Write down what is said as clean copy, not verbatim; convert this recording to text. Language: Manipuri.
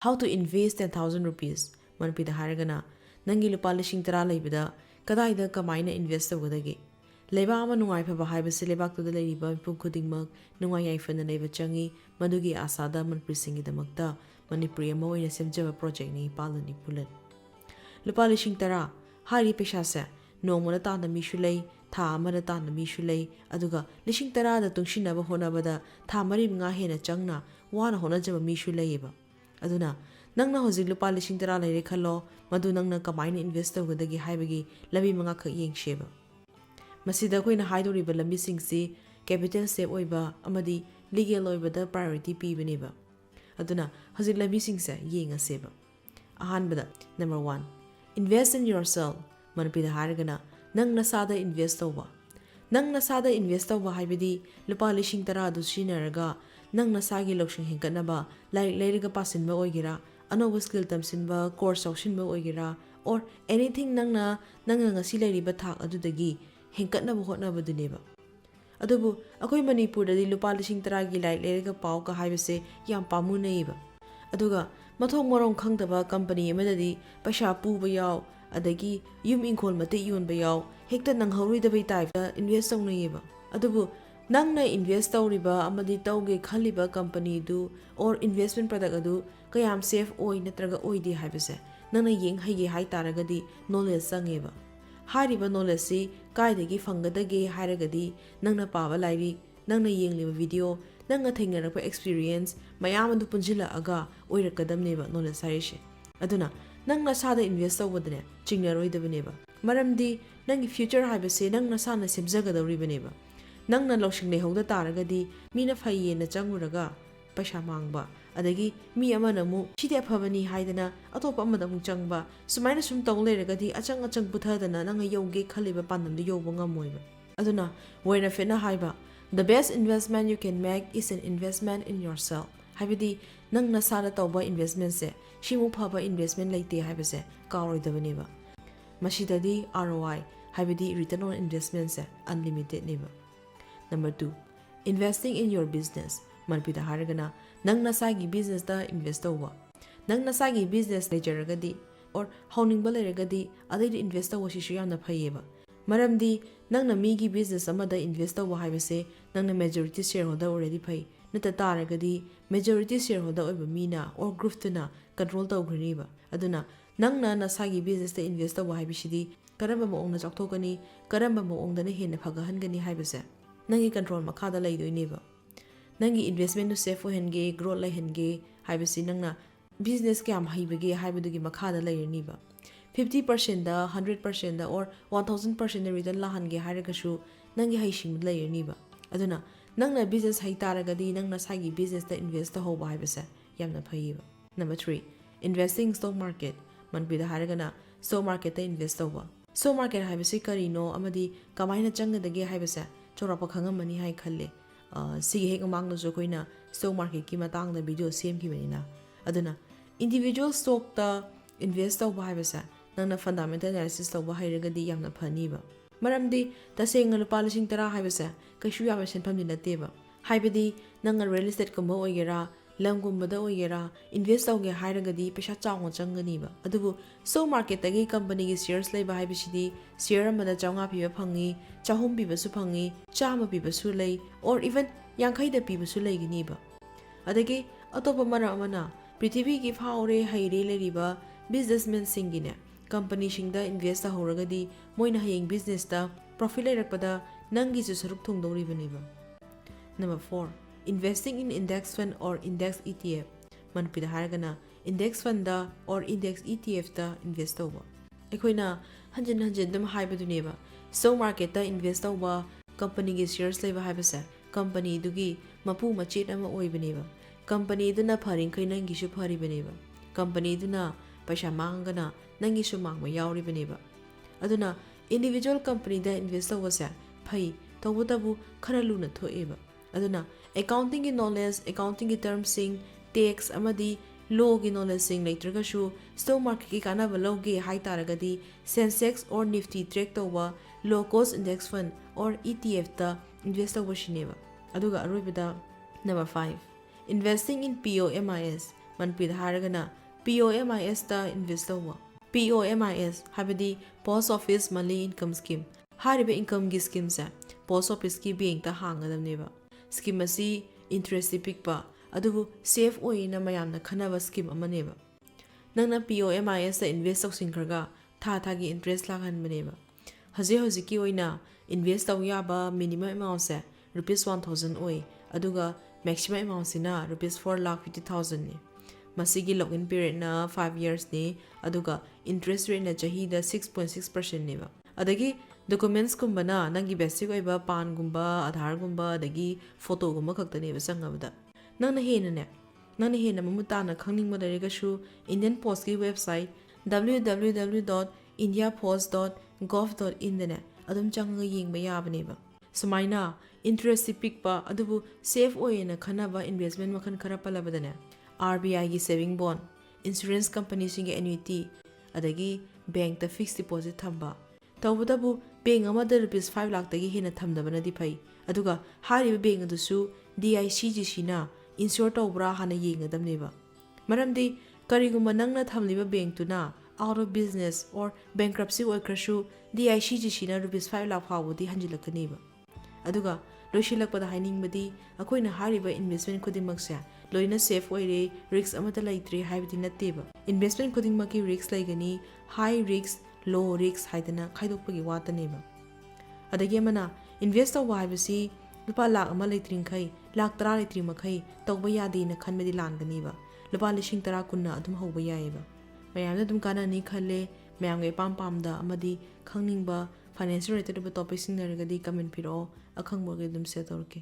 How to invest 10,000 rupees. Manpida haragana. Nangi lupa lishing tara laibida. Kadaida kamaina invest awudagi. Leba ama nungai pa bahai basi lebak to the laiba pukuding mak. Nungai yaifan and leva changi. Madugi asada manprisingi the makta. Manipri mo in a simjava project ni palani pulan. Lupa lishing tara. Hari peshasa. No monata the mishulay. Tha amarata the mishulay. Aduga. Lishing tara the tungshina bahonabada. Tha marim nga hena changna. Wana honajaba mishulayba. Aduna nangna hojik lupa lishing tara laire khalo madu nangna kamaina invest tawgadagi haibagi lambi manga khak yengsheba masida koina haidoriba lambi singsi capital save oiba amadi legal oibada priority pibaneba aduna hojik lambi singse yenga seba ahanbada number 1 invest in yourself manpida haragana nangna sada invest tawba nangna sada invest tawba haibadi lupa lishing tara du sinaraga nang nasagi lokshin hinkanaba like lairiga pasinba oigira anoba skill tamsinba course optionba oigira or anything nangna ngasi lairiba thak adudagi hinkatnaba hotnaba duneba adubu akoi manipur dadi lupa lishing taragi like lairiga pau ka haibase yam pamu neiba aduga mathong morong khangdaba company amadadi paisha puba yaw adagi yum inkol mate yonba yaw hekta nang hauridaba type invest tawnayiba adubu nangna invest tawriba amadi tawge khaliba company du or investment product adu kayam safe oi natraga oidi haibase nangna yeng haige hai taragadi knowledge sangeba hariba knowledge si kaidagi fangadage hairagadi nangna pawa lairi nangna yengliba video nangna thengnarapa experience mayam adu punjila aga oirakadamneba knowledge harishe aduna nangna sada invest tawbadne chingnaroidabaneba maramdi nangi future haibase nangna sana semjagadawribaneba nangna loshing le hogda taragadi mina phaiye na changuraga paisha mangba adagi mi amana mu chide phabani haidana atopa amada mu changba sumaina sum tong leragadi achang puthadana nanga yoge khaliba pandamdi yobo ngamoiba aduna waina fena haiba the best investment you can make is an investment in yourself haibidi nangna sara tawba investment se shimu phaba investment laite haibase karoidabaniba mashidadi ROI haibidi return on investment se unlimited neba Number 2. Investing in your business. Manpida haragana nang nasagi business da invest tawwa. Nang nasagi business lejaragadi or hauningbal leragadi adai invest tawwa shishu yamna phayeba. Maramdi nang na migi business amada invest tawwa haibase nang na majority shareholder already phay. Nata taragadi majority shareholder oiba mina or group tuna control tawgriniba. Aduna nang na nasagi business da invest tawwa haibishidi karamba maongna chakthokani karamba maongda na henna phagahangani haibase. Nangi control makada lay doineba nangi investment to safe henge growth lay henge haibasi nangna business kyam haibage haibadugi makada lay niba 50% da 100% da or 1000% da return la hange haragashu nangi haishing lay niba aduna nangna business hai taragadi nangna sagi business da invest da hoba haibase yamna phaiba number 3 investing stock market manpida haragana stock market da invest over stock market haibasi karino amadi kamaina changadage haibase chorapa khangamani hai khalle sigi hek amang no jo koina stock market ki matang da video sem ki benina aduna individual stock ta invest taw bai basa nangna fundamental analysis taw bai ragadi yamna phani ba maramdi taseng lupa lishing tara hai basa kaishu ya ba senpham ni nateba haibadi nang real estate ko mo oigera lamgumbada oigera invest tawge hairagadi pesha chawng changani ba adubu stock market tagi company gi shares lay ba haibishidi share amada chawng piba phangi chahum piba su phangi chama piba su lay or even yankhai da piba su lay gini ba adagi atopa mara amana prithvi gi phaure haire leriba businessmen singine company singda invest ta horagadi moina hayeng business ta profit lairakpada nangi su saruk thongdori baniba number 4 investing in index fund or index ETF manpida haragana index fund da or index ETF da invest over ekoina hanjin dam haibaduneba stock market da invest over company gi shares leba haibasa company dugi mapu machet ama oibaneba company duna pharing kai nangi su phari baneba company duna paisa mangana nangi su mangma yauri baneba aduna individual company da invest over sa phai tawutabu khara luna thoeba aduna accounting ki knowledge accounting ki terms sing tax amadi law ki knowledge sing later shu stock market ki kana baloge high taragadi sensex or nifty track towa low cost index fund or ETF ta invest over shineba aduga arobida number 5 investing in POMIS ꯃꯅꯤꯄꯨꯔꯗ ꯍꯥꯏꯔꯒꯅ POMISꯇ ꯏꯟꯚꯦꯁ ꯇꯧꯕ POMIS ꯍꯥꯏꯕꯗꯤ ꯄꯣꯁ ꯑꯣꯐꯤꯁ ꯃꯟꯂꯤ ꯏꯟꯀꯝ ꯁ꯭ꯀꯤꯝ ꯍꯥꯏꯔꯤꯕ ꯏꯟꯀꯝꯒꯤ ꯁ꯭ꯀꯤꯝꯁꯦ ꯄꯣꯁ ꯑꯣꯐꯤꯁꯀꯤ ꯕꯦꯡꯛꯇ ꯍꯥꯡꯒꯗꯕꯅꯦꯕ ꯁ꯭ꯀꯤꯝ ꯑꯁꯤ ꯏꯟꯇꯔꯦꯁꯇꯤ ꯄꯤꯛꯄ ꯑꯗꯨꯕꯨ ꯁꯦꯐ ꯑꯣꯏꯅ ꯃꯌꯥꯝꯅ ꯈꯟꯅꯕ ꯁ꯭ꯀꯤꯝ ꯑꯃꯅꯦꯕ ꯅꯪꯅ POMISꯇ ꯏꯟꯚꯦꯁ ꯇꯧꯁꯤꯟꯈ꯭ꯔꯒ ꯊꯥꯒꯤ ꯏꯟꯇꯔꯦꯁ ꯂꯥꯛꯍꯟꯕꯅꯦꯕ ꯍꯧꯖꯤꯛꯀꯤ ꯑꯣꯏꯅ ꯏꯟꯚꯦꯁ ꯇꯧ ꯌꯥꯕ ꯃꯤꯅꯤꯃꯝ ꯑꯦꯃꯥꯎꯟꯁꯦ ₹1,000 ꯑꯣꯏ ꯑꯗꯨꯒ ꯃꯦꯛꯁꯤꯃꯝ ꯑꯦꯃꯥꯎꯟꯁꯤꯅ ₹4,50,000ꯅꯤ ꯃꯁꯤꯒꯤ ꯂꯣꯛꯏꯟ ꯄꯤꯔꯤꯌꯠꯅ 5 yearsꯅꯤ ꯑꯗꯨꯒ ꯏꯟꯇꯔꯦꯁ ꯔꯦꯠꯅ ꯆꯍꯤꯗ 6.6%ꯅꯦꯕ ꯑꯗꯒꯤ ꯗꯣꯀꯨꯃꯦꯟꯠꯁꯀꯨꯝꯕꯅ ꯅꯪꯒꯤ ꯕꯦꯁꯤꯛ ꯑꯣꯏꯕ ꯄꯥꯟꯒꯨꯝꯕ ꯑꯙꯥꯔꯒꯨꯝꯕ ꯑꯗꯒꯤ ꯐꯣꯇꯣꯒꯨꯝꯕ ꯈꯛꯇꯅꯦꯕ ꯆꯪꯉꯕꯗ ꯅꯪꯅ ꯍꯦꯟꯅ ꯃꯃꯨꯠ ꯇꯥꯅ ꯈꯪꯅꯤꯡꯕ ꯂꯩꯔꯒꯁꯨ ꯏꯟꯗꯤꯌꯟ ꯄꯣꯁꯀꯤ ꯋꯦꯕꯁꯥꯏꯠ www.indiapost.gov.in ꯗꯅꯦ ꯑꯗꯨꯝ ꯆꯪꯉꯒ ꯌꯦꯡꯕ ꯌꯥꯕꯅꯦꯕ ꯁꯨꯃꯥꯏꯅ ꯏꯟꯇꯔꯦꯁꯇꯤ ꯄꯤꯛꯄ ꯑꯗꯨꯕꯨ ꯁꯦꯐ ꯑꯣꯏꯅ ꯈꯟꯅꯕ ꯏꯟꯚꯦꯁꯠꯃꯦꯟꯠ ꯃꯈꯜ ꯈꯔ ꯄꯜꯂꯕꯗꯅꯦ RBIꯒꯤ ꯁꯦꯚꯤꯡ ꯕꯣꯟ ꯏꯟꯁꯨꯔꯦꯟꯁ ꯀꯝꯄꯅꯤꯁꯤꯡꯒꯤ ꯑꯦꯅ꯭ꯌꯨꯏꯇꯤ ꯑꯗꯒꯤ ꯕꯦꯡꯛꯇ ꯐꯤꯛꯁ ꯗꯤꯄꯣꯖꯤꯠ ꯊꯝꯕ ꯇꯧꯕꯇꯕꯨ ꯕꯦꯡꯛ ꯑꯃꯗ ₹5 ꯂꯥꯈꯇꯒꯤ ꯍꯦꯟꯅ ꯊꯝꯗꯕꯅꯗꯤ ꯐꯩ ꯑꯗꯨꯒ ꯍꯥꯏꯔꯤꯕ ꯕꯦꯡꯛ ꯑꯗꯨꯁꯨ DICGCꯅ ꯏꯟꯁꯨꯔ ꯇꯧꯕ꯭ꯔꯥ ꯍꯥꯟꯅ ꯌꯦꯡꯒꯗꯕꯅꯦꯕ ꯃꯔꯝꯗꯤ ꯀꯔꯤꯒꯨꯝꯕ ꯅꯪꯅ ꯊꯝꯂꯤꯕ ꯕꯦꯡꯛꯇꯨꯅ out of business or bankruptcy ꯑꯣꯏꯈ꯭ꯔꯁꯨ DICGCꯅ ₹5 ꯂꯥꯈ ꯐꯥꯎꯕꯗꯤ ꯍꯟꯖꯤꯜꯂꯛꯀꯅꯦꯕ ꯑꯗꯨꯒ ꯂꯣꯏꯁꯤꯜꯂꯛꯄꯗ ꯍꯥꯏꯅꯤꯡꯕꯗꯤ ꯑꯩꯈꯣꯏꯅ ꯍꯥꯏꯔꯤꯕ ꯏꯟꯚꯦꯁꯠꯃꯦꯟꯠ ꯈꯨꯗꯤꯡꯃꯛꯁꯦ ꯂꯣꯏꯅ ꯁꯦꯐ ꯑꯣꯏꯔꯦ ꯔꯤꯛꯁ ꯑꯃꯠꯇ ꯂꯩꯇ꯭ꯔꯦ ꯍꯥꯏꯕꯗꯤ ꯅꯠꯇꯦꯕ ꯏꯟꯚꯦꯁꯠꯃꯦꯟꯠ ꯈꯨꯗꯤꯡꯃꯛꯀꯤ ꯔꯤꯛꯁ ꯂꯩꯒꯅꯤ ꯍꯥꯏ ꯔꯤꯛꯁ ꯂꯣ ꯔꯤꯛꯁ ꯍꯥꯏꯗꯅ ꯈꯥꯏꯗꯣꯛꯄꯒꯤ ꯋꯥꯇꯅꯦꯕ ꯑꯗꯒꯤ ꯑꯃꯅ ꯏꯟꯚꯦꯁꯠ ꯇꯧꯕ ꯍꯥꯏꯕꯁꯤ ₹1,00,000 ꯂꯩꯇ꯭ꯔꯤꯡꯈꯩ ₹10,00,000 ꯂꯩꯇ꯭ꯔꯤꯃꯈꯩ ꯇꯧꯕ ꯌꯥꯗꯦꯅ ꯈꯟꯕꯗꯤ ꯂꯥꯟꯒꯅꯤꯕ ₹10,000 ꯀꯨꯟꯅ ꯑꯗꯨꯝ ꯍꯧꯕ ꯌꯥꯏꯑꯕ ꯃꯌꯥꯝꯅ ꯑꯗꯨꯝ ꯀꯥꯟꯅꯅꯤ ꯈꯜꯂꯦ ꯃꯌꯥꯝꯒ ꯏꯄꯥꯝꯗ ꯑꯃꯗꯤ ꯈꯪꯅꯤꯡꯕ ꯐꯥꯏꯅꯥꯟꯁꯤꯌꯦꯜ ꯔꯤꯂꯦꯇꯦꯗ ꯑꯣꯏꯕ ꯇꯣꯄꯤꯛꯁꯤꯡ ꯂꯩꯔꯒꯗꯤ ꯀꯃꯦꯟꯠ ꯄꯤꯔꯛꯑꯣ ꯑꯈꯪꯕꯒꯩ ꯑꯗꯨꯝ ꯁꯦꯌꯔ ꯇꯧꯔꯛꯀꯦ